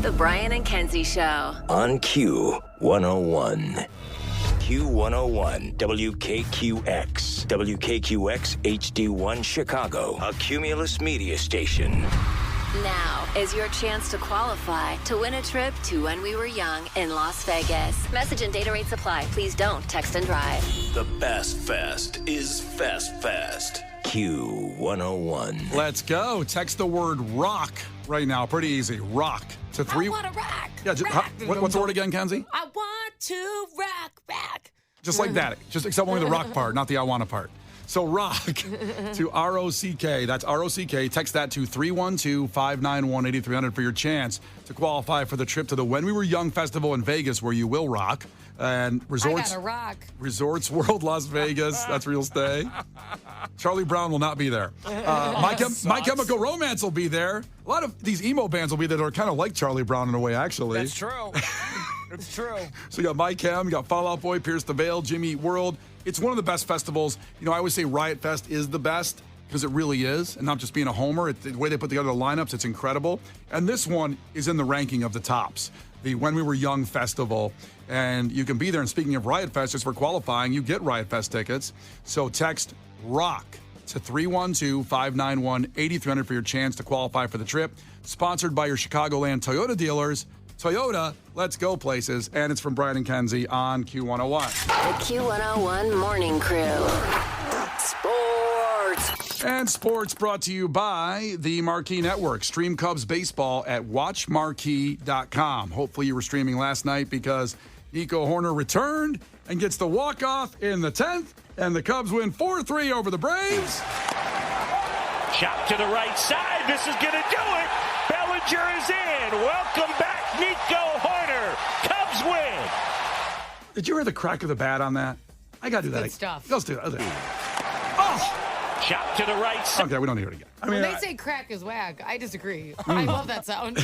The Brian and Kenzie Show. On Q101. Q101, WKQX. WKQX HD1 Chicago. A Cumulus media station. Now is your chance to qualify to win a trip to When We Were Young in Las Vegas. Message and data rates apply. Please don't text and drive. The best fest is Fest Fest. Q101. Let's go. Text the word rock right now. Pretty easy. Rock to 3. I want to rock. Yeah. Rock. What's the word again, Kenzie? I want to rock. Just like that. Just except only the rock part, not the I wanna part. So rock to R-O-C-K. That's R-O-C-K. Text that to 312-591-8300 for your chance to qualify for the trip to the When We Were Young Festival in Vegas, where you will rock. And I Resorts gotta rock. Resorts World Las Vegas. That's where you'll stay. Charlie Brown will not be there. My Chemical Romance will be there. A lot of these emo bands will be there that are kind of like Charlie Brown in a way, actually. That's true. It's true. So you got My Chem, you got Fall Out Boy, Pierce the Veil, Jimmy Eat World. It's one of the best festivals. You know, I always say Riot Fest is the best because it really is, and not just being a homer. The way they put together the lineups, it's incredible. And this one is in the ranking of the tops, the When We Were Young Festival. And you can be there. And speaking of Riot Fest, just for qualifying, you get Riot Fest tickets. So text ROCK to 312-591-8300 for your chance to qualify for the trip. Sponsored by your Chicagoland Toyota dealers. Toyota, let's go places. And it's from Brian and Kenzie on Q101. The Q101 Morning Crew. Sports. And sports brought to you by the Marquee Network. Stream Cubs baseball at watchmarquee.com. Hopefully you were streaming last night because Nico Horner returned and gets the walk-off in the 10th. And the Cubs win 4-3 over the Braves. Shot to the right side. This is going to do it. Bellinger is in. Welcome back, Nico Horner. Cubs win. Did you hear the crack of the bat on that? I got to do that. Good stuff. Let's do that. Oh! Shot to the right side. Okay, we don't need it again. I mean, When they say crack is whack, I disagree. I love that sound.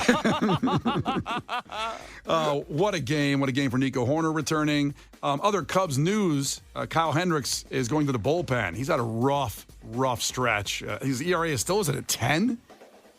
What a game. What a game for Nico Horner returning. Other Cubs news, Kyle Hendricks is going to the bullpen. He's had a rough stretch. His ERA is still, is it at 10?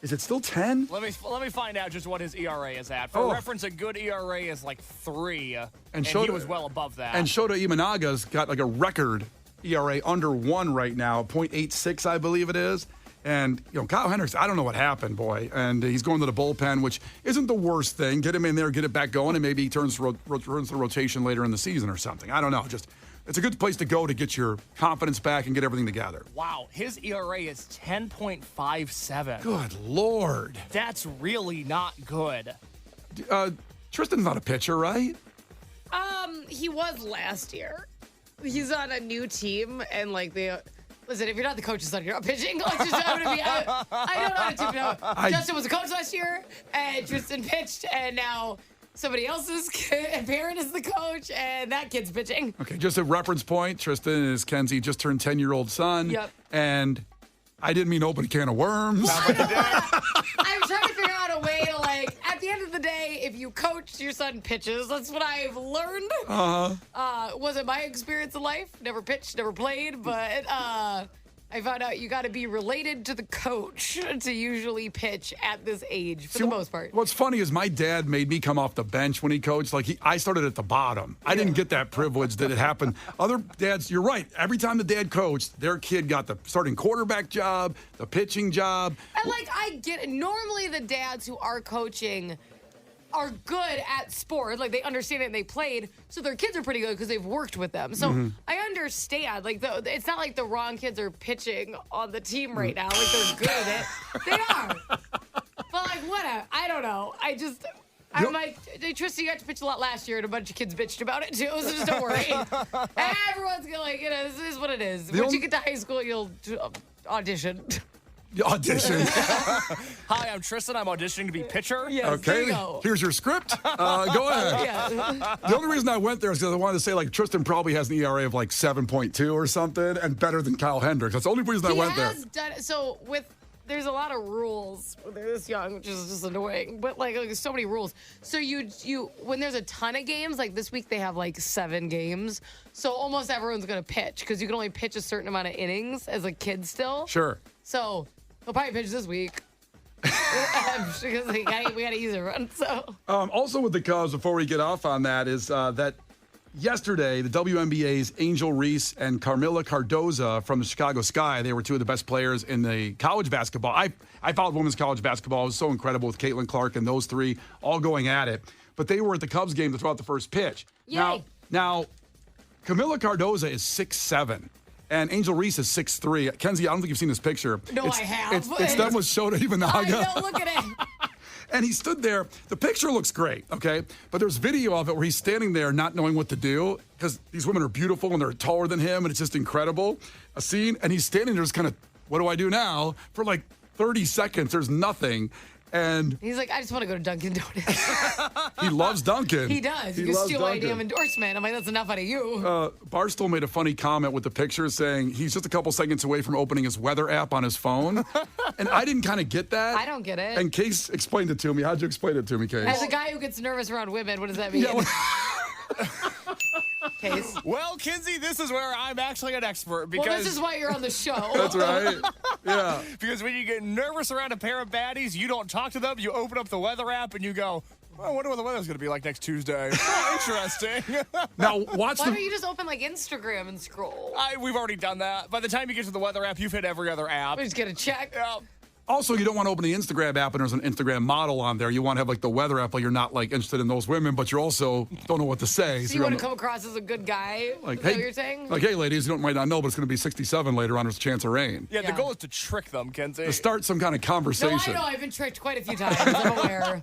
Is it still 10? Let me find out just what his ERA is at. For reference, a good ERA is like 3, and he was well above that. And Shota Imanaga's got like a record ERA under 1 right now, 0.86, I believe it is. And, you know, Kyle Hendricks, I don't know what happened, boy. And he's going to the bullpen, which isn't the worst thing. Get him in there, get it back going, and maybe he turns to the rotation later in the season or something. I don't know. Just it's a good place to go to get your confidence back and get everything together. Wow, his ERA is 10.57. Good Lord. That's really not good. Tristan's not a pitcher, right? He was last year. He's on a new team, and like listen, if you're not the coach's son, you're not pitching. Like, just, I don't know how to tip it out. Justin was a coach last year, and Tristan pitched, and now somebody else's parent is the coach, and that kid's pitching. Okay, just a reference point. Tristan is Kenzie just turned 10-year-old son. Yep. And I didn't mean open a can of worms. I'm trying to figure out a way to, like, at the end of the day, if you coach your son pitches, that's what I've learned. Wasn't my experience in life. Never pitched, never played, but I found out you got to be related to the coach to usually pitch at this age for the most part. What's funny is my dad made me come off the bench when he coached. Like I started at the bottom. I didn't get that privilege that it happened. Other dads, you're right. Every time the dad coached, their kid got the starting quarterback job, the pitching job. And like I get it. Normally the dads who are coaching are good at sport, like they understand it and they played, so their kids are pretty good because they've worked with them. So I understand, like it's not like the wrong kids are pitching on the team right now, like they're good at it. They are, but like whatever. I don't know. I'm like, Tristan, you got to pitch a lot last year, and a bunch of kids bitched about it too. So just don't worry. Everyone's gonna like, this is what it is. Once you get to high school, you'll audition. Audition. Hi, I'm Tristan. I'm auditioning to be pitcher. Yes, Okay, there you go. here's your script. Go ahead. Yeah. The only reason I went there is because I wanted to say, like, Tristan probably has an ERA of like 7.2 or something and better than Kyle Hendricks. That's the only reason I went there. There's a lot of rules when they're this young, which is just annoying. But like there's so many rules. So you when there's a ton of games, like this week they have like 7 games. So almost everyone's gonna pitch because you can only pitch a certain amount of innings as a kid still. Sure. So he'll probably pitch this week. Because we got to use it run. So also with the Cubs, before we get off on that, is that yesterday the WNBA's Angel Reese and Carmilla Cardoza from the Chicago Sky, they were two of the best players in the college basketball. I followed women's college basketball. It was so incredible with Caitlin Clark and those three all going at it. But they were at the Cubs game to throw out the first pitch. Yay. Now Camilla Cardoza is 6'7". And Angel Reese is 6'3". Kenzie, I don't think you've seen this picture. No, I have. It's them with Shota Imanaga. I know, look at it. And he stood there. The picture looks great, okay? But there's video of it where he's standing there not knowing what to do because these women are beautiful and they're taller than him, and it's just incredible. A scene, and he's standing there just kind of, what do I do now? For like 30 seconds, there's nothing. And he's like, I just want to go to Dunkin' Donuts. He loves Dunkin'. He does. You can steal my damn endorsement. I'm like, that's enough out of you. Barstool made a funny comment with the picture saying he's just a couple seconds away from opening his weather app on his phone. And I didn't kind of get that. I don't get it. And Case explained it to me. How'd you explain it to me, Case? As a guy who gets nervous around women, what does that mean? Case. Well, Kenzie, this is where I'm actually an expert. Because this is why you're on the show. That's right. Yeah. Because when you get nervous around a pair of baddies, you don't talk to them. You open up the weather app and you go, well, I wonder what the weather's going to be like next Tuesday. Oh, interesting. Now, why don't you just open like Instagram and scroll? We've already done that. By the time you get to the weather app, you've hit every other app. We just get a check. Also, you don't want to open the Instagram app and there's an Instagram model on there. You want to have like the weather app, but you're not like interested in those women, but you also don't know what to say. So you want to come across as a good guy? Like, is that what you're saying? Like, hey, ladies, you might not know, but it's going to be 67 later on. There's a chance of rain. Yeah, the goal is to trick them, Kenzie. To start some kind of conversation. No, I know. I've been tricked quite a few times. I'm aware.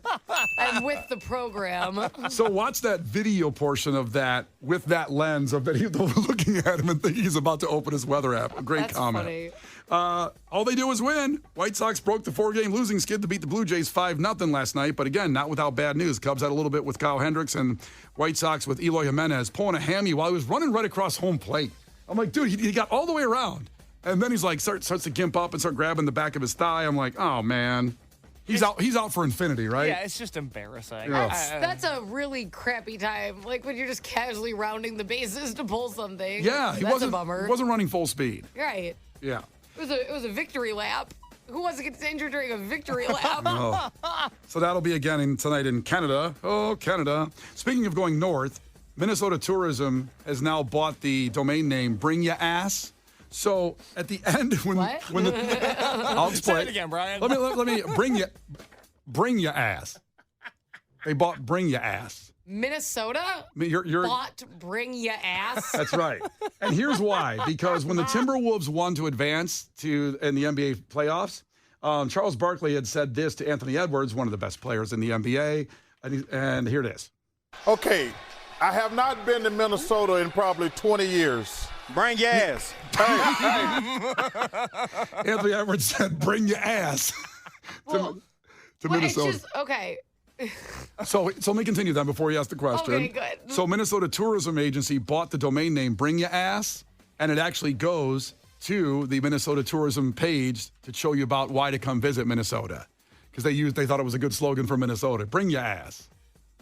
I'm with the program. So watch that video portion of that with that lens of that he's looking at him and thinking he's about to open his weather app. A great comment. Funny. All they do is win. White Sox broke the 4-game losing skid to beat the Blue Jays 5-0 last night. But again, not without bad news. Cubs had a little bit with Kyle Hendricks and White Sox with Eloy Jimenez pulling a hammy while he was running right across home plate. I'm like, dude, he got all the way around. And then he's like, starts to gimp up and start grabbing the back of his thigh. I'm like, oh, man. He's out for infinity, right? Yeah, it's just embarrassing. Yeah. That's a really crappy time. Like when you're just casually rounding the bases to pull something. Yeah, that's a bummer. He wasn't running full speed. Right. Yeah. It was a victory lap. Who wants to get injured during a victory lap? Oh. So that'll be again tonight in Canada. Oh, Canada. Speaking of going north, Minnesota Tourism has now bought the domain name Bring Ya Ass. So at the end, when the I'll explain. Say it again, Brian. Let me bring ya ass. They bought Bring Ya Ass. Minnesota you're bought Bring Ya Ass. That's right. And here's why. Because when the Timberwolves won to advance in the NBA playoffs, Charles Barkley had said this to Anthony Edwards, one of the best players in the NBA. And here it is. Okay, I have not been to Minnesota in probably 20 years. Bring your ass. Hey. Anthony Edwards said, bring your ass to Minnesota. It's just, okay. So let me continue then before you ask the question. Okay, good. So Minnesota Tourism Agency bought the domain name Bring Ya Ass, and it actually goes to the Minnesota Tourism page to show you about why to come visit Minnesota. Because they thought it was a good slogan for Minnesota. Bring Ya Ass.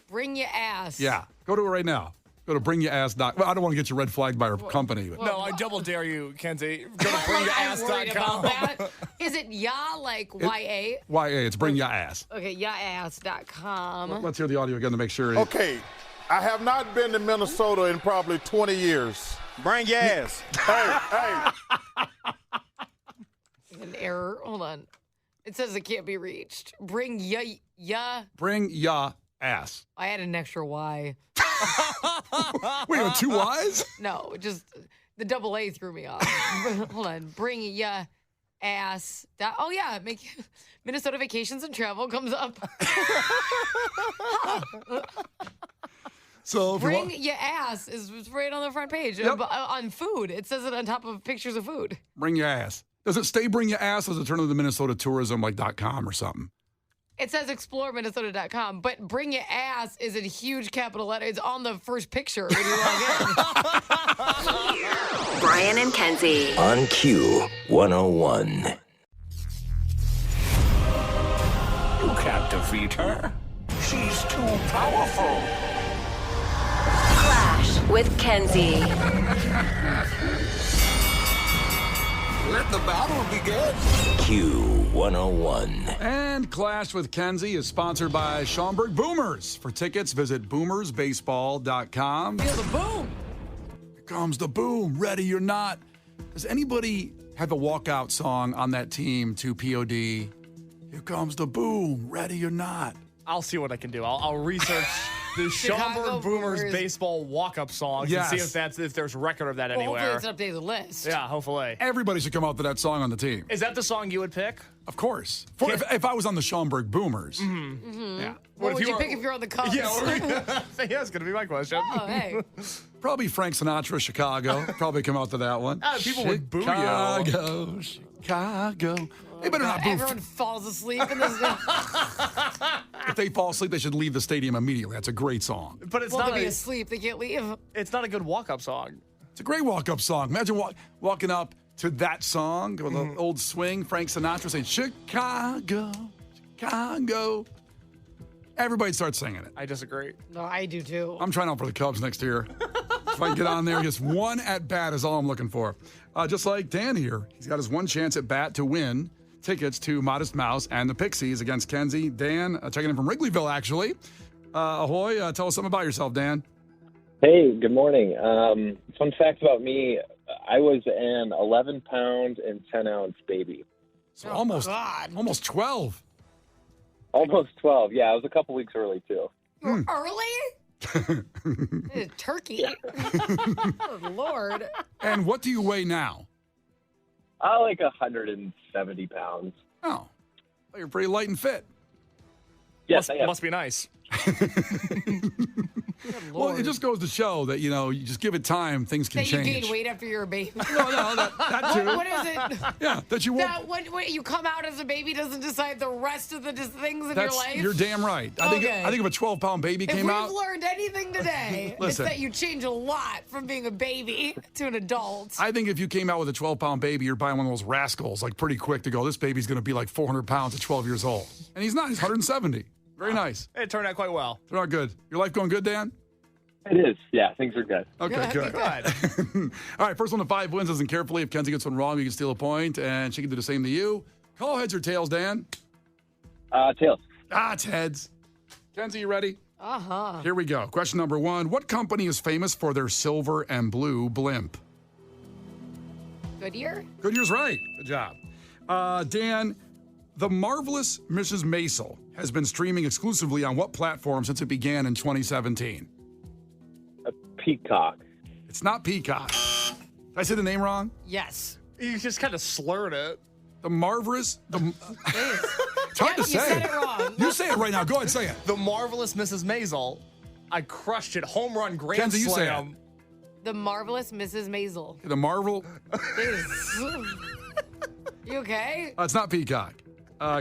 Bring Ya Ass. Yeah. Go to it right now. Go to bringyourass.com. Well, I don't want to get you red flagged by our company. But. No, I double dare you, Kenzie. Go to bringyourass.com. Is it ya like Y-A? Y-A. It's Bring Ya Ass. Okay, yaass.com. Let's hear the audio again to make sure. Okay, I have not been to Minnesota in probably 20 years. Bring your ass. Hey. An error. Hold on. It says it can't be reached. Bring ya. Bring ya ass. I had an extra Y. Wait, you have two Y's? No, just the double A threw me off. Hold on. Bring ya ass. Oh, yeah. Minnesota Vacations and Travel comes up. So Bring ya ass is right on the front page. Yep. On food. It says it on top of pictures of food. Bring your ass. Does it stay Bring Your Ass, or does it turn to the Minnesota Tourism like .com or something? It says exploreminnesota.com, but Bring Your Ass is in huge capital letters. It's on the first picture when you log in. Brian and Kenzie. On Q101. You can't defeat her. She's too powerful. Clash with Kenzie. Let the battle begin. Q101. And Clash with Kenzie is sponsored by Schaumburg Boomers. For tickets, visit boomersbaseball.com. Feel the boom. Here comes the boom, ready or not. Does anybody have a walkout song on that team to POD? Here comes the boom, ready or not. I'll see what I can do. I'll research the Chicago Schaumburg Boomers Boomers. baseball walk-up songs Yes. and see if there's a record of that Well, anywhere. hopefully it's an updated list. Yeah, hopefully. Everybody should come out to that song on the team. Is that the song you would pick? Of course. If I was on the Schaumburg Boomers. Yeah. What would you pick if you're on the Cubs? Yeah, that's going to be my question. Oh, hey. Probably Frank Sinatra, Chicago. Probably come out to that one. People would boo you. Chicago. They better not boo. Everyone falls asleep in this. If they fall asleep, they should leave the stadium immediately. That's a great song. But it's Well, not they'll be a, asleep. They can't leave. it's not a good walk-up song. It's a great walk-up song. Imagine walking up to that song with an old swing, Frank Sinatra saying, Chicago, Chicago. Everybody starts singing it. I disagree. No, I do too. I'm trying out for the Cubs next year. If I can get on there, just one at bat is all I'm looking for. Just like Dan here, he's got his one chance at bat to win tickets to Modest Mouse and the Pixies against Kenzie. Dan, checking in from Wrigleyville, actually. Ahoy, tell us something about yourself, Dan. Hey, good morning. Fun fact about me, I was an 11-pound and 10-ounce baby. So almost 12. Almost 12. Yeah, I was a couple weeks early, too. You were early? Turkey. Oh, Lord. And what do you weigh now? Like 170 pounds. Oh, you're pretty light and fit. Yes, I am. Must be nice. Well, it just goes to show that, you just give it time, things can That you change. gain weight after you're a baby. No, that too. What is it? Yeah, that you won't. That when you come out as a baby doesn't decide the rest of the things in your life? You're damn right. I think if a 12-pound baby If came we've out. learned anything today, it's Listen. that you change a lot from being a baby to an adult. I think if you came out with a 12-pound baby, you're buying one of those rascals, like pretty quick to go, this baby's going to be like 400 pounds at 12 years old. And he's not. He's 170. Very nice. It turned out quite well. Turned out good. Your life going good, Dan? It is. Yeah, things are good. Okay, good. All right, first one to 5 wins. Listen carefully. If Kenzie gets one wrong, you can steal a point, and she can do the same to you. Call heads or tails, Dan? Tails. It's heads. Kenzie, you ready? Uh-huh. Here we go. Question number 1. What company is famous for their silver and blue blimp? Goodyear? Goodyear's right. Good job. Dan, The Marvelous Mrs. Maisel has been streaming exclusively on what platform since it began in 2017? Peacock. It's not Peacock. Did I say the name wrong? Yes. You just kind of slurred it. The Marvelous... It's hard to say. You said it wrong. You say it right now. Go ahead, say it. The Marvelous Mrs. Maisel. I crushed it. Home run, grand Kenzie, you say slam. The Marvelous Mrs. Maisel. The Marvel... You okay? It's not Peacock.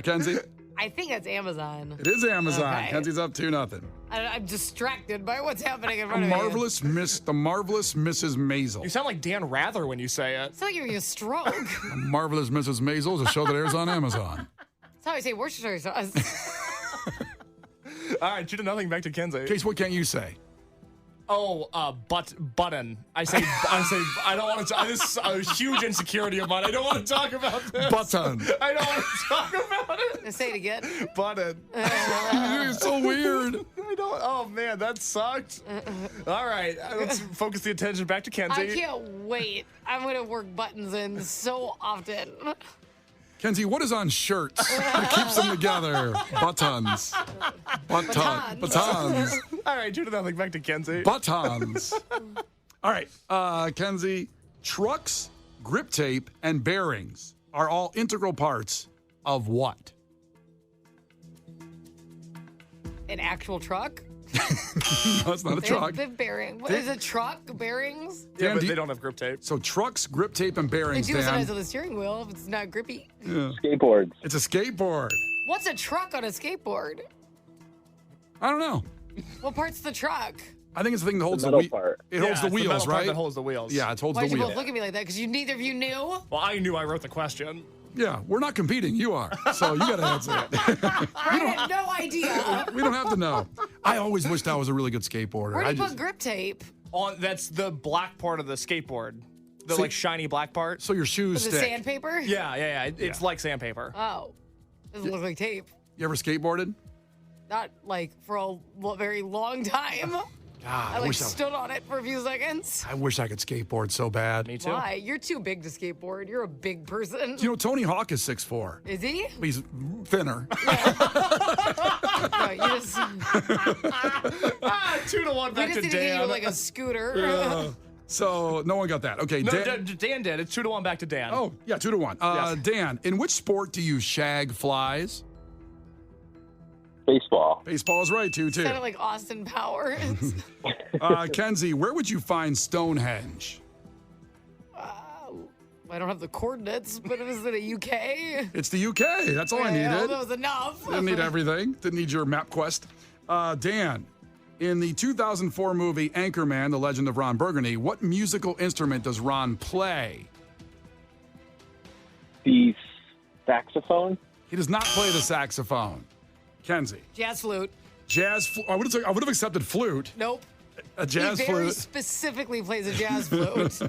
Kenzie? I think it's Amazon. It is Amazon. Okay. Kenzie's up 2-0. I'm distracted by what's happening in front The of me. Marvelous Mrs. Maisel. You sound like Dan Rather when you say it. It's like you're having a stroke. The Marvelous Mrs. Maisel is a show that airs on Amazon. That's how I say Worcestershire sauce. All right, 2-0 back to Kenzie. Case, what can't you say? Oh, button. I don't want to. This is a huge insecurity of mine. I don't want to talk about this. Button. I don't want to talk about it. Say it again. Button. It's so weird. I don't. Oh man, that sucked. All right, let's focus the attention back to Kenzie. I can't wait. I'm going to work buttons in so often. Kenzie, what is on shirts that keeps them together? Buttons. Batons. All right, 2-0 back to Kenzie. Buttons. All right, Kenzie, trucks, grip tape, and bearings are all integral parts of what? An actual truck? No, it's not a truck. The bearing. What is a truck? Bearings? Yeah, Dan, but they don't have grip tape. So trucks, grip tape, and They bearings, do sometimes Dan. on the steering wheel if it's not grippy. Yeah. Skateboards. It's a skateboard. What's a truck on a skateboard? I don't know. What part's the truck? I think it's the thing that holds The the middle wheel. part. It holds the it's wheels, metal part right? that holds the wheels. Yeah, it holds Why'd the you wheel. both look at me like that? Because neither of you knew? Well, I knew I wrote the question. Yeah, we're not competing. You are. So you got to answer it. I had no idea. We don't have to know. I always wished I was a really good skateboarder. Where do you put grip tape? That's the black part of the skateboard. The like shiny black part. So your shoes The stick. sandpaper? Yeah. It's like sandpaper. Oh. Doesn't look like tape. You ever skateboarded? Not like for a very long time. God, I like stood on it for a few seconds. I wish I could skateboard so bad. Me too. Why? You're too big to skateboard. You're a big person. You know, Tony Hawk is 6'4". Is he? He's thinner. No, you just, 2-1 we back just to need to get Dan. you like a scooter. So no one got that. Okay, No, Dan. Dan did. It's 2-1 back to Dan. Oh, yeah, 2-1. Yes. Dan, in which sport do you shag flies? Baseball. Baseball is right, 2-2. Kind of like Austin Powers. Kenzie, where would you find Stonehenge? I don't have the coordinates, but it was in the UK. It's the UK. That's all I Yeah, needed. that was enough. Didn't need everything. Didn't need your map quest. Dan, in the 2004 movie Anchorman, The Legend of Ron Burgundy, what musical instrument does Ron play? The saxophone. He does not play the saxophone. Kenzie. Jazz flute. Jazz flute. I would have accepted flute. Nope. A jazz he very flute. specifically plays a jazz flute.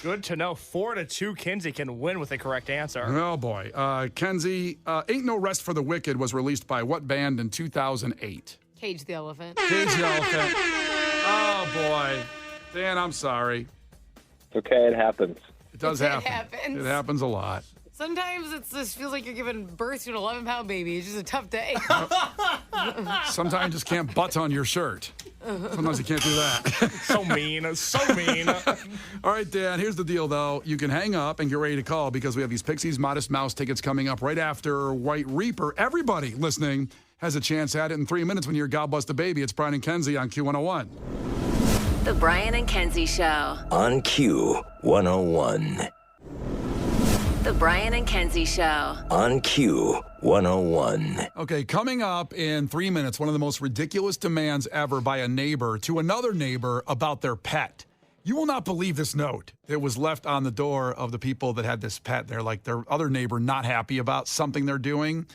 Good to know. 4-2. Kenzie can win with the correct answer. Oh, boy. Kenzie, Ain't No Rest for the Wicked was released by what band in 2008? Cage the Elephant. Cage the Elephant. Oh, boy. Dan, I'm sorry. It's okay, it happens. It does It happen. happens. It happens a lot. Sometimes it just feels like you're giving birth to an 11-pound baby. It's just a tough day. Sometimes you just can't butt on your shirt. Sometimes you can't do that. So mean. So mean. All right, Dan, here's the deal, though. You can hang up and get ready to call because we have these Pixies Modest Mouse tickets coming up right after White Reaper. Everybody listening has a chance at it in 3 minutes when you're God Bless the Baby. It's Brian and Kenzie on Q101. The Brian and Kenzie Show. On Q101. The Brian and Kenzie Show. On Q101. Okay, coming up in 3 minutes, one of the most ridiculous demands ever by a neighbor to another neighbor about their pet. You will not believe this note that was left on the door of the people that had this pet. They're like their other neighbor not happy about something they're doing.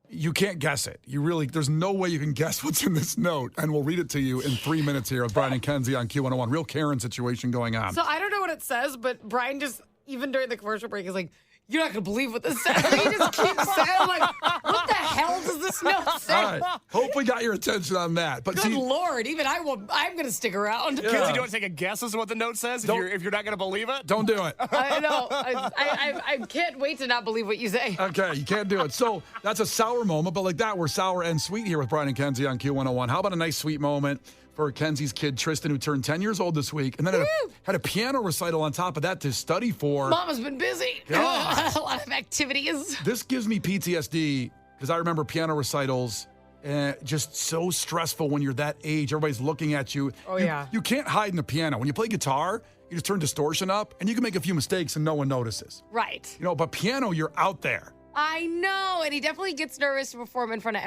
You can't guess it. There's no way you can guess what's in this note. And we'll read it to you in 3 minutes here with Brian and Kenzie on Q101. Real Karen situation going on. So I don't know what it says, but Brian just, even during the commercial break, is like, you're not going to believe what this says. He just keeps saying, like, what the hell does this note say? All right. Hope we got your attention on that. But Good Lord. Even I'm going to stick around. Kenzie, do you want to take a guess as to what the note says if you're not going to believe it? Don't do it. I know. I can't wait to not believe what you say. Okay, you can't do it. So that's a sour moment, but like that, we're sour and sweet here with Brian and Kenzie on Q101. How about a nice sweet moment for Kenzie's kid, Tristan, who turned 10 years old this week, and then had a piano recital on top of that to study for. Mama's been busy. God. A lot of activities. This gives me PTSD because I remember piano recitals. Just so stressful when you're that age. Everybody's looking at you. Oh, yeah. You can't hide in the piano. When you play guitar, you just turn distortion up, and you can make a few mistakes and no one notices. Right. You know, but piano, you're out there. I know, and he definitely gets nervous to perform in front of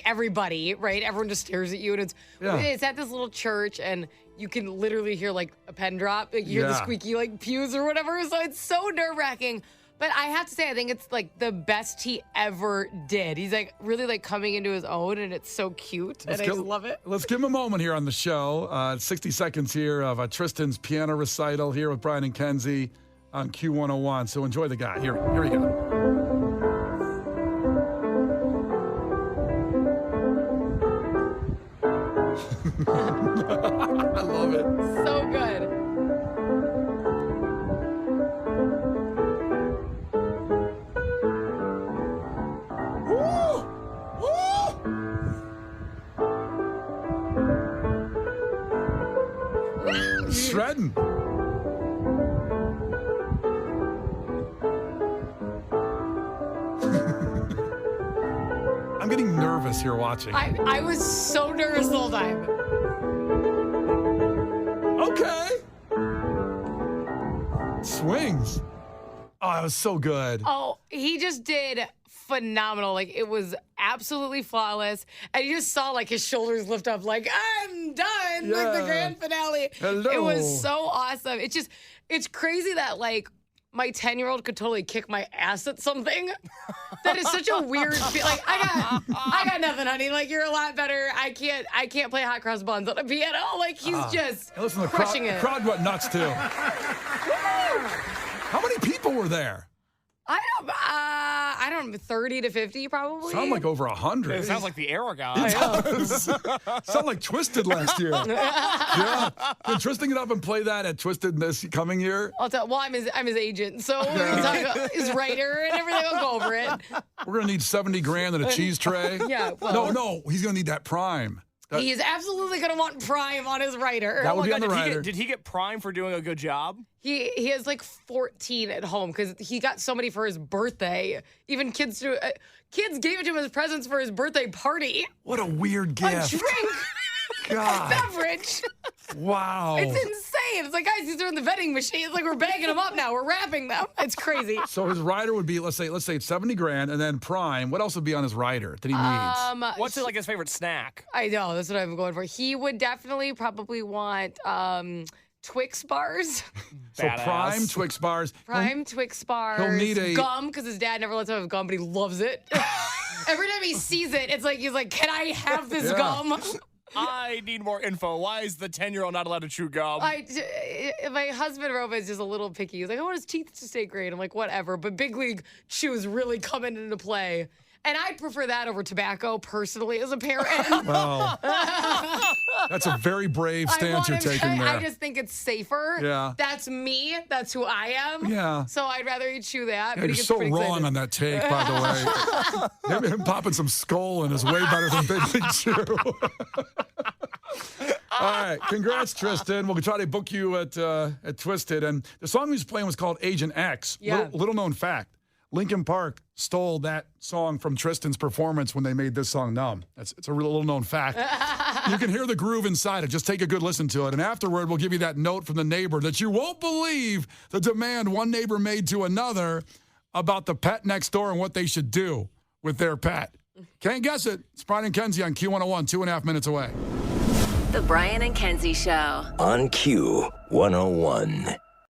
everybody, right? Everyone just stares at you, and it's at this little church, and you can literally hear like a pen drop. Like, you hear the squeaky like pews or whatever. So it's so nerve-wracking. But I have to say, I think it's like the best he ever did. He's like really like coming into his own, and it's so cute, and I just love it. Let's give him a moment here on the show. 60 seconds here of Tristan's piano recital here with Brian and Kenzie on Q101. So enjoy the guy. Here we go. I love it. So good. Shredding. I'm getting nervous here watching. I was so nervous the whole time. Okay. Swings. Oh, that was so good. Oh, he just did phenomenal. Like, it was absolutely flawless. And you just saw, like, his shoulders lift up, like, I'm done. Like, the grand finale. Hello. It was so awesome. It's crazy that, like, my 10-year-old could totally kick my ass at something. That is such a weird feel. Like, I got nothing, honey. Like, you're a lot better. I can't play hot cross buns on a piano. Like, he's just crushing it. The crowd went nuts, too. How many people were there? I don't know, 30 to 50 probably. Sound like over 100. It sounds like the Arrow guy. Sound like Twisted last year. Yeah. Can Tristan get up and play that at Twisted this coming year? I'm his agent, so we can talk about his writer and everything. I'll go over it. We're gonna need $70,000 and a cheese tray. Yeah. Well, no, he's gonna need that Prime. He is absolutely going to want Prime on his writer. That would be on the writer. Did he get Prime for doing a good job? He has like 14 at home because he got so many for his birthday. Even kids gave it to him as presents for his birthday party. What a weird gift. A drink. God. A beverage. Wow. It's insane. It's like, guys, these are in the vending machine. It's like we're bagging them up now. We're wrapping them. It's crazy. So his rider would be, let's say it's $70,000 and then Prime. What else would be on his rider that he needs? What's like his favorite snack? I know. That's what I'm going for. He would definitely probably want Twix bars. So Prime Twix bars. Prime Twix bars. He'll need gum because his dad never lets him have gum, but he loves it. Every time he sees it, it's like he's like, "Can I have this gum?" I need more info. Why is the 10-year-old not allowed to chew gum? My husband, Rova, is just a little picky. He's like, I want his teeth to stay great. I'm like, whatever. But Big League Chew is really coming into play. And I'd prefer that over tobacco, personally, as a parent. Well, that's a very brave stance you're taking there. I just think it's safer. Yeah. That's me. That's who I am. Yeah. So I'd rather he chew that. Yeah, but you're so wrong on that take, by the way. him popping some skull in is way better than Big League Chew. All right. Congrats, Tristan. We'll try to book you at Twisted. And the song he was playing was called Agent X. Yeah. Little known fact. Linkin Park stole that song from Tristan's performance when they made this song Numb. It's a little known fact. You can hear the groove inside it. Just take a good listen to it. And afterward, we'll give you that note from the neighbor that you won't believe the demand one neighbor made to another about the pet next door and what they should do with their pet. Can't guess it. It's Brian and Kenzie on Q101, 2.5 minutes away. The Brian and Kenzie Show. On Q101.